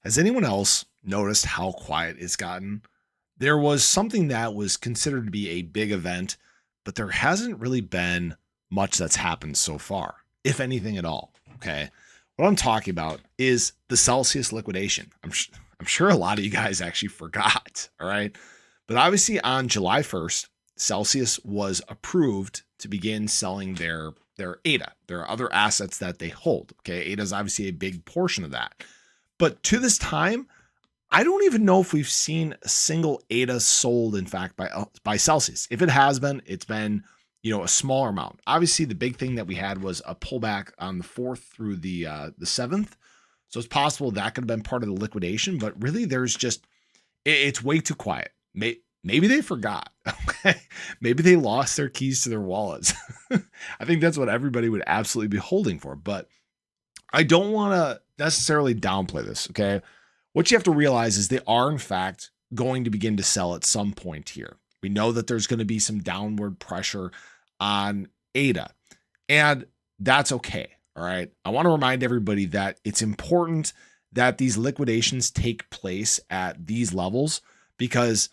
Has anyone else noticed how quiet it's gotten? There was something that was considered to be a big event, but there hasn't really been much that's happened so far, if anything at all. Okay. What I'm talking about is the Celsius liquidation. I'm sure a lot of you guys actually forgot. All right. But obviously on July 1st, Celsius was approved to begin selling their ADA, their other assets that they hold. Okay. ADA is obviously a big portion of that. But to this time, I don't even know if we've seen a single ADA sold, in fact, by Celsius. If it has been, it's been, a smaller amount. Obviously, the big thing that we had was a pullback on the 4th through the 7th. So it's possible that could have been part of the liquidation, but really there's just, it's way too quiet. Maybe they forgot. Okay. Maybe they lost their keys to their wallets. I think that's what everybody would absolutely be holding for, but I don't want to necessarily downplay this. Okay. What you have to realize is they are, in fact, going to begin to sell at some point here. We know that there's going to be some downward pressure on ADA, and that's okay. All right. I want to remind everybody that it's important that these liquidations take place at these levels, because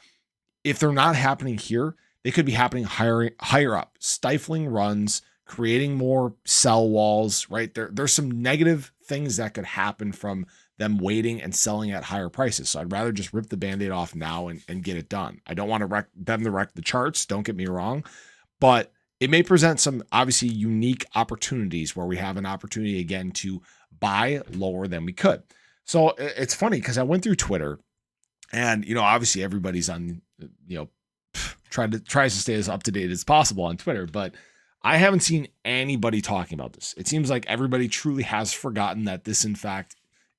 if they're not happening here, they could be happening higher up, stifling runs, creating more sell walls, right? There's some negative things that could happen from them waiting and selling at higher prices. So I'd rather just rip the Band-Aid off now and get it done. I don't want to wreck the charts. Don't get me wrong, but it may present some obviously unique opportunities where we have an opportunity again to buy lower than we could. So it's funny because I went through Twitter and, obviously everybody's on, tries to stay as up to date as possible on Twitter, but I haven't seen anybody talking about this. It seems like everybody truly has forgotten that this, in fact,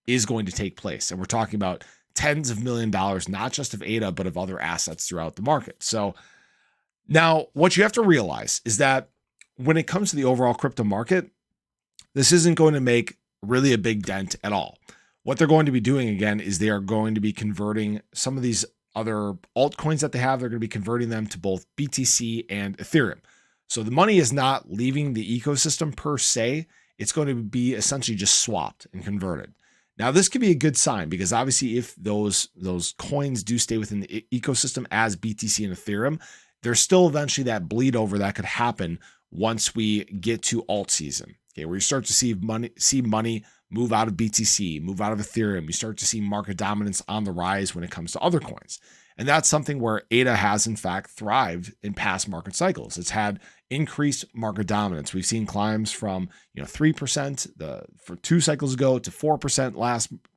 is going to take place. And we're talking about tens of $millions, not just of ADA, but of other assets throughout the market. So now what you have to realize is that when it comes to the overall crypto market, this isn't going to make really a big dent at all. What they're going to be doing again is they are going to be converting some of these other altcoins that they have. They're going to be converting them to both BTC and Ethereum. So the money is not leaving the ecosystem per se. It's going to be essentially just swapped and converted. Now, this could be a good sign because obviously if those coins do stay within the ecosystem as BTC and Ethereum, there's still eventually that bleed over that could happen once we get to alt season. Okay, where you start to see money move out of BTC, move out of Ethereum. You start to see market dominance on the rise when it comes to other coins. And that's something where ADA has, in fact, thrived in past market cycles. It's had increased market dominance. We've seen climbs from 3% for 2 cycles ago to 4%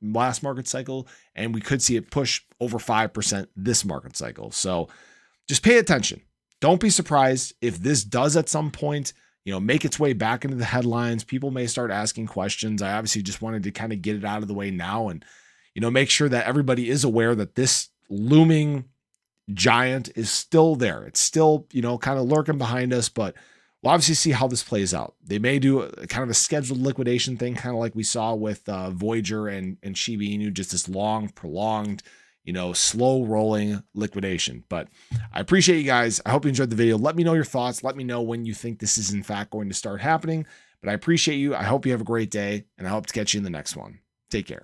last market cycle, and we could see it push over 5% this market cycle. So just pay attention. Don't be surprised if this does at some point make its way back into the headlines. People may start asking questions. I obviously just wanted to kind of get it out of the way now and make sure that everybody is aware that this looming giant is still there. It's still, kind of lurking behind us, but we'll obviously see how this plays out. They may do a kind of a scheduled liquidation thing, kind of like we saw with Voyager and Shiba Inu, just this long, prolonged, slow rolling liquidation. But I appreciate you guys. I hope you enjoyed the video. Let me know your thoughts. Let me know when you think this is in fact going to start happening. But I appreciate you. I hope you have a great day, and I hope to catch you in the next one. Take care.